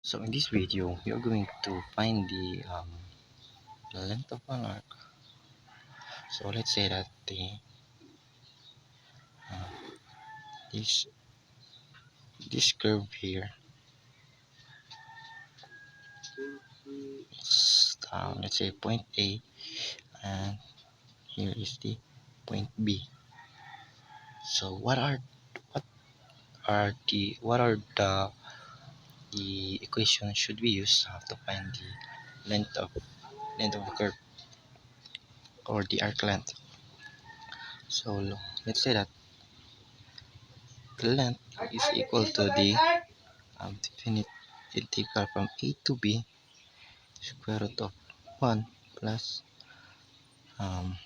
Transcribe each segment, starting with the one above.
So in this video, we are going to find the length of an arc. So let's say that uh, this this curve here is let's say point A, and here is the point B. So what what are the equations should we use to find the length of the curve or the arc length? So let's say that the length is equal to the definite integral from A to B square root of 1 plus um,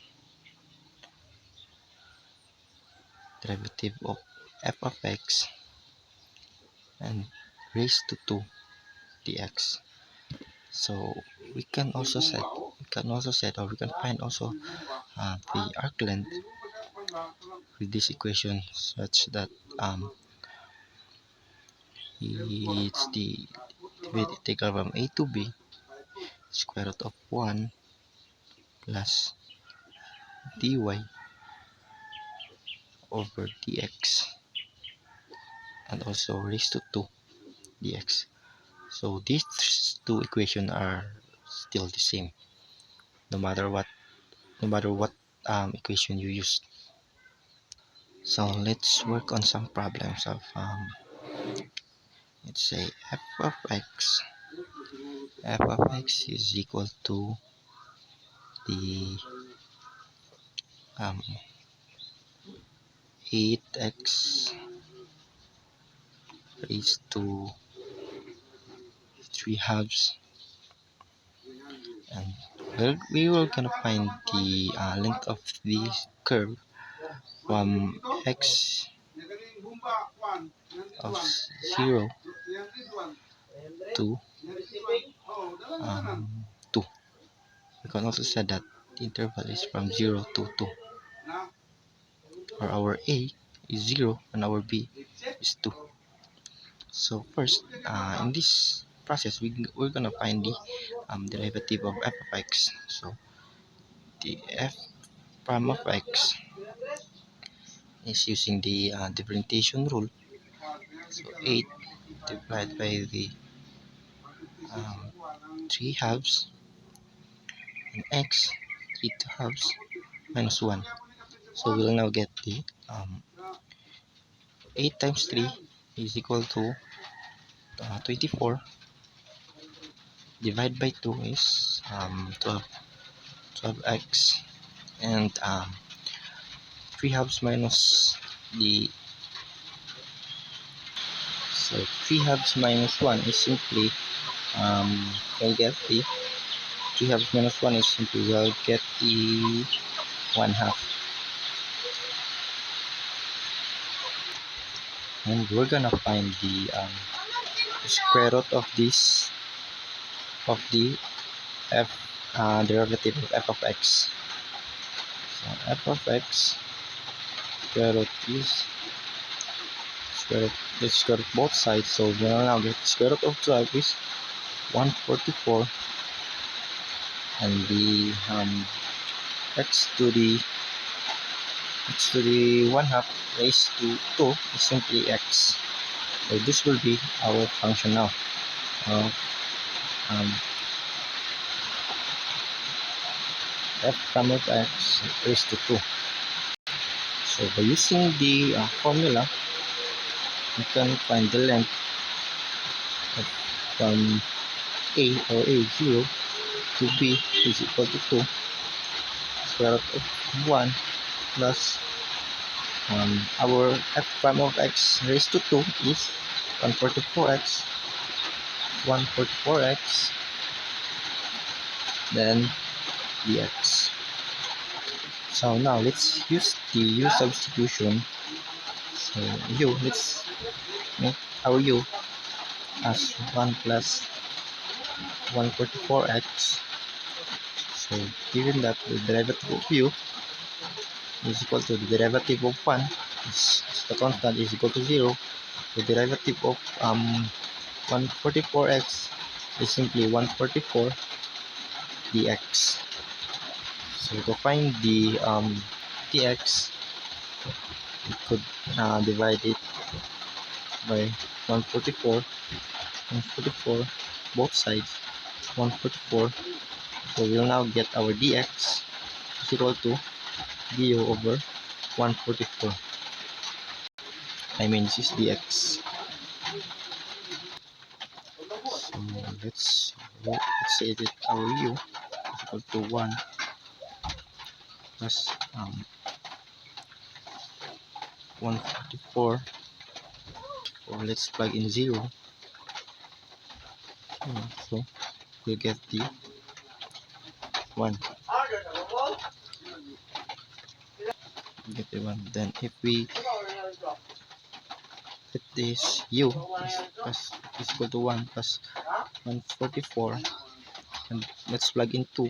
derivative of f of x and raised to 2 dx. So we can also set or we can find also the arc length with this equation such that it's the integral from A to B square root of 1 plus dy over dx and also raised to 2 dx. So these two equations are still the same no matter what equation you use. So let's work on some problems of let's say f of x is equal to the um, 8x raised to 3 halves, and we will gonna find the length of this curve from x of 0 to 2. We can also say that the interval is from 0 to 2, or our a is 0 and our b is 2. So first, in this process, we're gonna find the derivative of f of x. So the f prime of x is using the differentiation rule. So 8 divided by the 3 halves, and x 3 halves minus 1. So we'll now get the 8 times 3 is equal to 24. Divide by 2 is 12x, and 3 halves minus the so 3 halves minus 1 is simply we'll get the 3 halves minus 1 is simply we'll get the 1 half, and we're gonna find the square root of this of the f derivative of f of x. So f of x square root is square root both sides, so we will now get square root of 12 is 144, and the x to the 1 half raised to 2 is simply x. So this will be our function now of f prime of x raised to 2. So by using the formula, we can find the length of from a or a0 to b is equal to 2 square root of 1 plus our f prime of x raised to 2 is 144x, then dx. So now let's use the u substitution. So let's make our u as 1 plus 144x. So given that the derivative of u is equal to the derivative of 1, is the constant is equal to 0, the derivative of 144x is simply 144 dx. So to find the dx, we could divide it by 144, 144, both sides, 144. So we'll now get our dx is equal to du over 144. I mean, this is dx. So let's say that our u is equal to 1 plus 144. Or let's plug in 0. So we'll get the 1. Get the 1. Then if we get this u is equal to 1 plus 144, and let's plug in 2.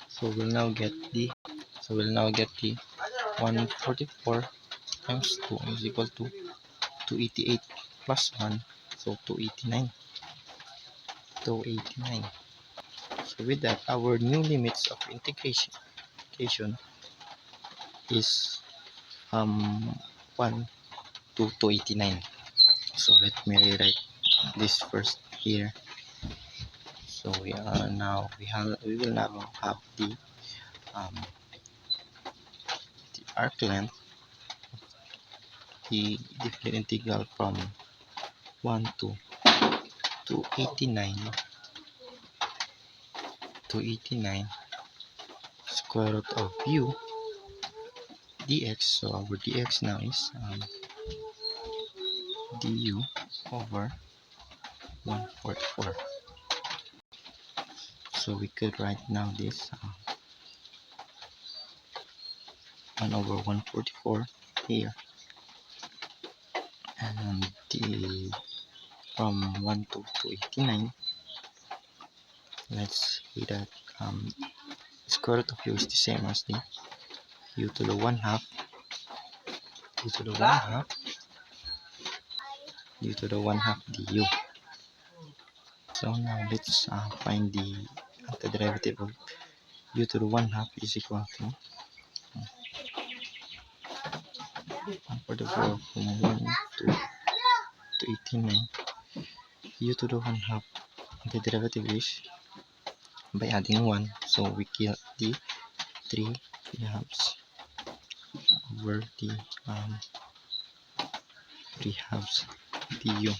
So we'll now get the 144 times 2 is equal to 288 plus 1, so 289. So with that, our new limits of integration is 1 to 289. So let me rewrite this first here. So we will now have the arc length, the definite integral from 1 to 289 square root of u dx. So our dx now is du over 144. So we could write now this 1 over 144 here, and the from 1 to 289, let's see that square root of u is the same as the u to the 1 half, u to the 1 half, u to the 1 half du. So now let's find the antiderivative of u to the 1 half is equal to 144 from 1 to 89. U to the 1 half, the derivative is by adding 1, so we get the 3 halves over the 3 halves du.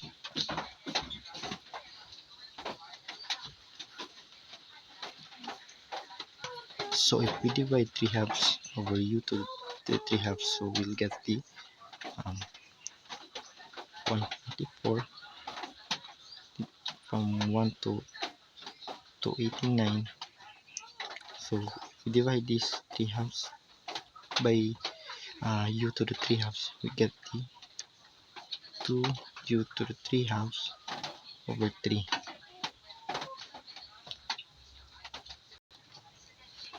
So if we divide 3 halves over u to the 3 halves, so we'll get the 144 from 1 to 289. So if we divide these 3 halves by u to the 3 halves, we get the 2 u to the 3 halves over 3.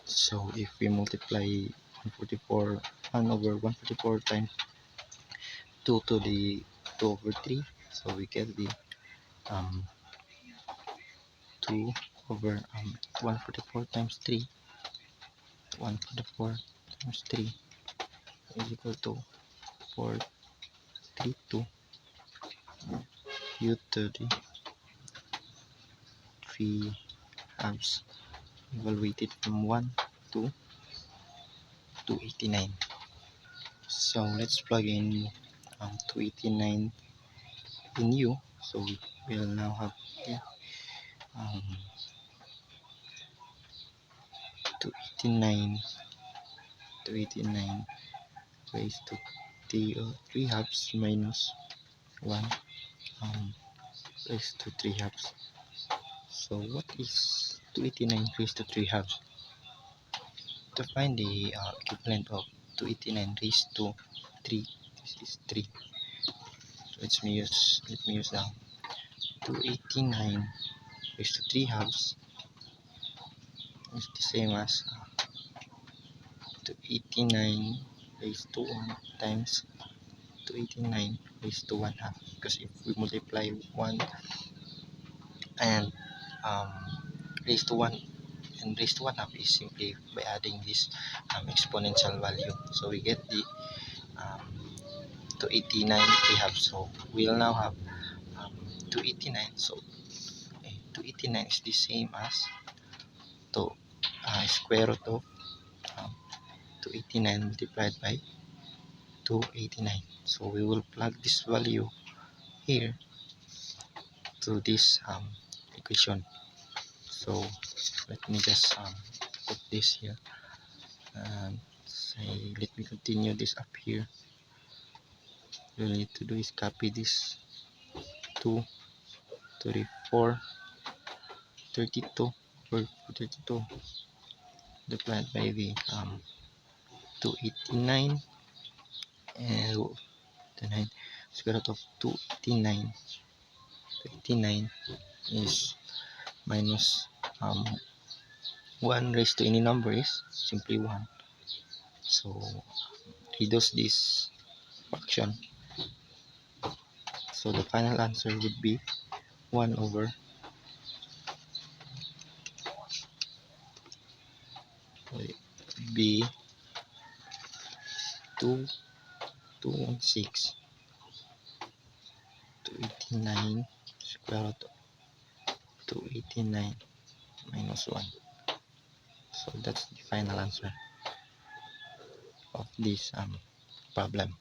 So if we multiply 1 over 144 times 2 to the 2 over 3, so we get the 2 over 144 times 3, 144 times 3 is equal to 432 u to the 3 halves, evaluated from 1 to 289. So let's plug in 289 in u. So we will now have 289 raised to 3 halves minus 1 raised to 3 halves. So what is 289 raised to 3 halves? To find the equivalent of 289 raised to 3, this is 3. So let me use now 289 raised to 3 halves is the same as 289 raised to 1 times 289 raised to 1 half. because if we multiply 1 and um, raised to 1 and raised to 1 half is simply by adding this exponential value. So we get the um, 289 we have. So we'll now have 289. So 289 is the same as to square root of um, 289 multiplied by 289. So we will plug this value here to this equation. So let me just put this here and say, let me continue this up here. All you need to do is copy this 2, 34, 32, or 32 divided by the 289 and the 9 square root of 289. 289 is minus 1 raised to any number is simply 1. So reduce this fraction. So the final answer would be 1 over B 216 289 square root of 289 minus 1. So that's the final answer of this problem.